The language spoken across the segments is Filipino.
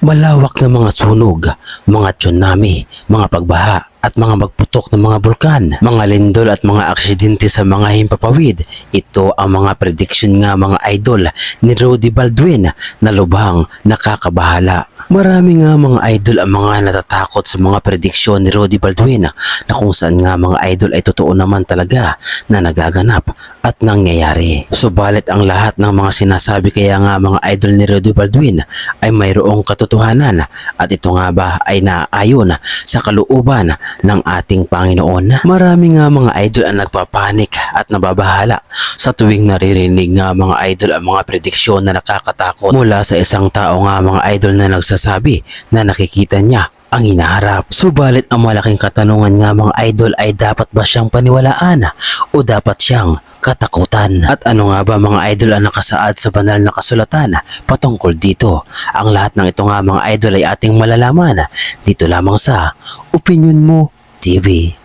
Malawak na mga sunog, mga tsunami, mga pagbaha at mga magputok ng mga bulkan, mga lindol at mga aksidente sa mga himpapawid. Ito ang mga prediction nga mga idol ni Rudy Baldwin na lubhang nakakabahala. Marami nga mga idol ang mga natatakot sa mga prediksyon ni Rudy Baldwin na kung saan nga mga idol ay totoo naman talaga na nagaganap at nangyayari. Subalit ang lahat ng mga sinasabi kaya nga mga idol ni Rudy Baldwin ay mayroong katotohanan at ito nga ba ay naayon sa kalooban ng ating Panginoon. Marami nga mga idol ang nagpapanik at nababahala sa tuwing naririnig nga mga idol ang mga prediksyon na nakakatakot mula sa isang tao nga mga idol na nagsasabi na nakikita niya ang hinaharap. Subalit ang malaking katanungan nga mga idol ay dapat ba siyang paniwalaan o dapat siyang katakutan? At ano nga ba mga idol ang nakasaad sa banal na kasulatan patungkol dito? Ang lahat ng ito nga mga idol ay ating malalaman dito lamang sa Opinion Mo TV.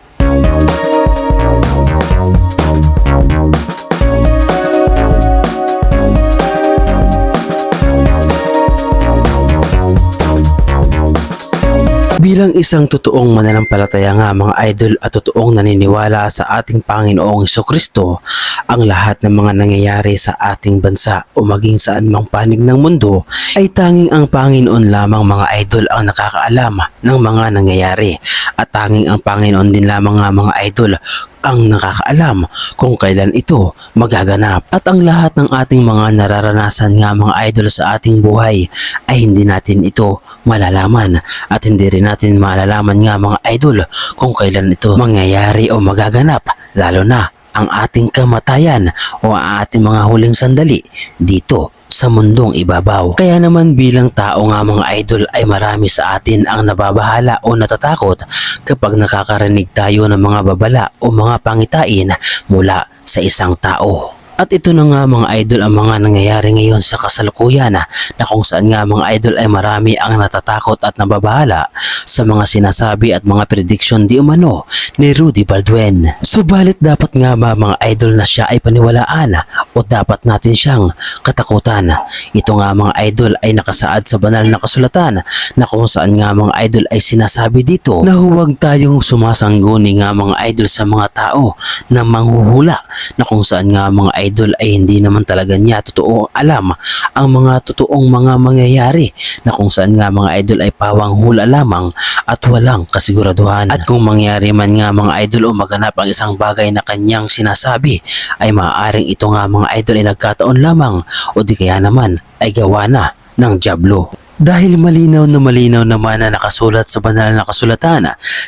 Bilang isang totoong mananampalataya nga mga idol at totoong naniniwala sa ating Panginoong Hesukristo, ang lahat ng mga nangyayari sa ating bansa o maging saan mang panig ng mundo ay tanging ang Panginoon lamang mga idol ang nakakaalam ng mga nangyayari at tanging ang Panginoon din lamang nga mga idol ang nakakaalam kung kailan ito magaganap. At ang lahat ng ating mga nararanasan nga mga idol sa ating buhay ay hindi natin ito malalaman at hindi rin natin malalaman nga mga idol kung kailan ito mangyayari o magaganap, lalo na ang ating kamatayan o ang ating mga huling sandali dito sa mundong ibabaw. Kaya naman bilang tao nga mga idol ay marami sa atin ang nababahala o natatakot kapag nakakarinig tayo ng mga babala o mga pangitain mula sa isang tao. At ito na nga mga idol ang mga nangyayari ngayon sa kasalukuyan na kung saan nga mga idol ay marami ang natatakot at nababahala sa mga sinasabi at mga prediction di umano ni Rudy Baldwin. Subalit dapat nga ba mga idol na siya ay paniwalaan o dapat natin siyang katakutan? Ito nga mga idol ay nakasaad sa banal na kasulatan na kung saan nga mga idol ay sinasabi dito na huwag tayong sumasangguni nga mga idol sa mga tao na manghuhula na kung saan nga mga idol ay hindi naman talaga niya totoo alam ang mga totoong mga mangyayari na kung saan nga mga idol ay pawang hula lamang at walang kasiguraduhan. At kung mangyari man nga mga idol o maganap ang isang bagay na kanyang sinasabi ay maaaring ito nga mga idol ay nagkataon lamang o di kaya naman ay gawa na ng dyablo. Dahil malinaw naman na nakasulat sa banal na kasulatan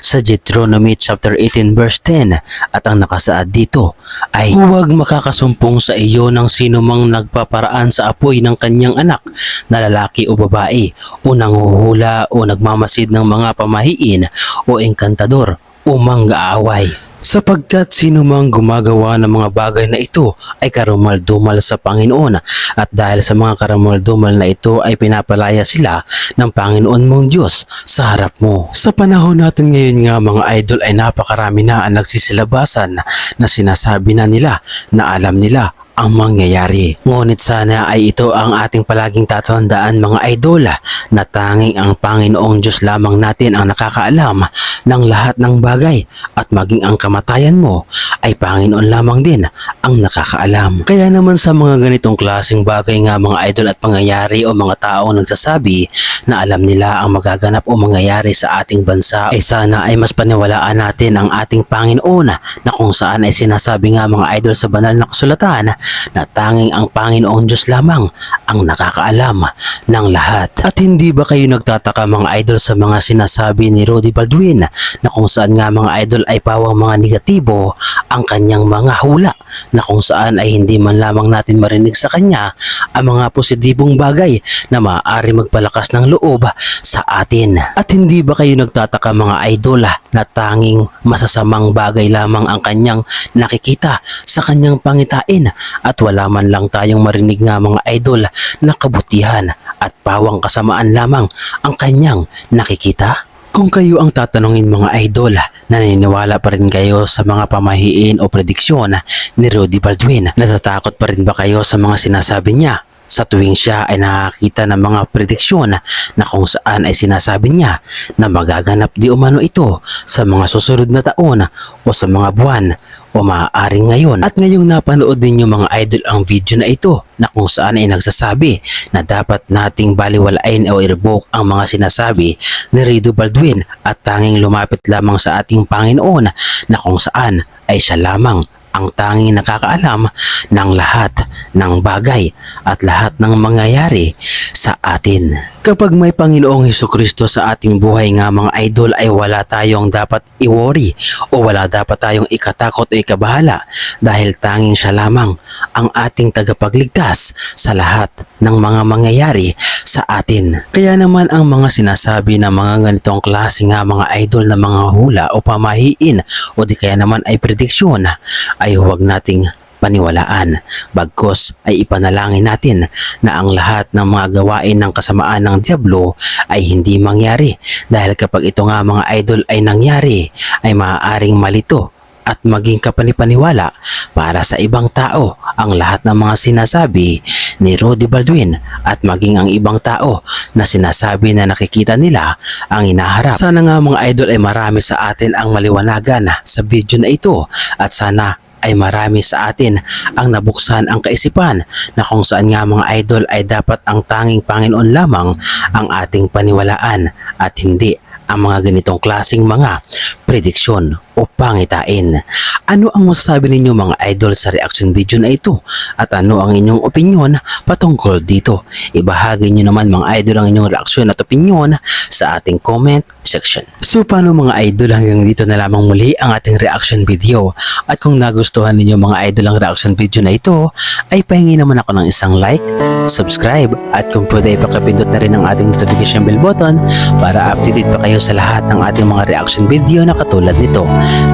sa Deuteronomy chapter 18 verse 10 at ang nakasaad dito ay huwag makakasumpong sa iyo ng sino mang nagpaparaan sa apoy ng kanyang anak na lalaki o babae o nanghuhula o nagmamasid ng mga pamahiin o engkantador o manggaaway. Sapagkat sino mang gumagawa ng mga bagay na ito ay karumaldumal sa Panginoon at dahil sa mga karumaldumal na ito ay pinapalaya sila ng Panginoon mong Diyos sa harap mo. Sa panahon natin ngayon nga mga idol ay napakarami na ang nagsisilabasan na sinasabi na nila na alam nila ang mangyayari. Ngunit sana ay ito ang ating palaging tatandaan mga idol na tanging ang Panginoong Diyos lamang natin ang nakakaalam ng lahat ng bagay at maging ang kamatayan mo ay Panginoon lamang din ang nakakaalam. Kaya naman sa mga ganitong klaseng bagay nga mga idol at pangyayari o mga taong nagsasabi na alam nila ang magaganap o mangyayari sa ating bansa ay sana ay mas paniwalaan natin ang ating Panginoon na kung saan ay sinasabi nga mga idol sa banal na kasulatan na tanging ang Panginoong Diyos lamang ang nakakaalam ng lahat. At hindi ba kayo nagtataka mga idol sa mga sinasabi ni Rudy Baldwin na kung saan nga mga idol ay pawang mga negatibo ang kanyang mga hula na kung saan ay hindi man lamang natin marinig sa kanya ang mga positibong bagay na maaari magpalakas ng loob sa atin. At hindi ba kayo nagtataka mga idol na tanging masasamang bagay lamang ang kanyang nakikita sa kanyang pangitain at wala man lang tayong marinig nga mga idol na kabutihan at pawang kasamaan lamang ang kanyang nakikita? Kung kayo ang tatanungin mga idol, naniniwala pa rin kayo sa mga pamahiin o prediksyon ni Rudy Baldwin? Natatakot pa rin ba kayo sa mga sinasabi niya? sa tuwing siya ay nakakita ng mga prediksyon na kung saan ay sinasabi niya na magaganap di umano ito sa mga susunod na taon o sa mga buwan o maaaring ngayon. At ngayong napanood din yung mga idol ang video na ito na kung saan ay nagsasabi na dapat nating baliwalain o i-revoke ang mga sinasabi ni Rido Baldwin at tanging lumapit lamang sa ating Panginoon na kung saan ay siya lamang ang tanging nakakaalam ng lahat ng bagay at lahat ng mangyayari sa atin. Kapag may Panginoong Hesukristo sa ating buhay nga mga idol ay wala tayong dapat i-worry o wala dapat tayong ikatakot o ikabahala dahil tanging siya lamang ang ating tagapagligtas sa lahat ng mga mangyayari sa atin. Kaya naman ang mga sinasabi ng mga ganitong klase nga mga idol na mga hula o pamahiin o di kaya naman ay prediksyon ay huwag nating paniwalaan. Bagkus ay ipanalangin natin na ang lahat ng mga gawain ng kasamaan ng Diablo ay hindi mangyari dahil kapag ito nga mga idol ay nangyari ay maaaring malito at maging kapanipaniwala para sa ibang tao ang lahat ng mga sinasabi ni Rudy Baldwin at maging ang ibang tao na sinasabi na nakikita nila ang hinaharap. Sana nga mga idol ay marami sa atin ang maliwanagan sa video na ito at sana ay marami sa atin ang nabuksan ang kaisipan na kung saan nga mga idol ay dapat ang tanging Panginoon lamang ang ating paniwalaan at hindi ang mga ganitong klaseng mga prediksyon o pangitain. Ano ang masasabi ninyo mga idol sa reaction video na ito? At ano ang inyong opinyon patungkol dito? Ibahagi nyo naman mga idol ang inyong reaksyon at opinyon sa ating comment section. So paano mga idol, hanggang dito na lamang muli ang ating reaction video. At kung nagustuhan ninyo mga idol ang reaction video na ito, ay pahingi naman ako ng isang like, subscribe, at kung pwede ay pakapindot na rin ang ating notification bell button para updated pa kayo sa lahat ng ating mga reaction video na katulad nito.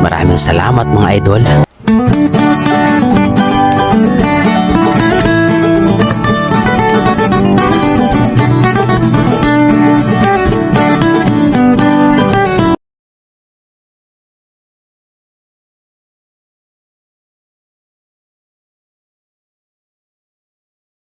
Maraming salamat mga idol.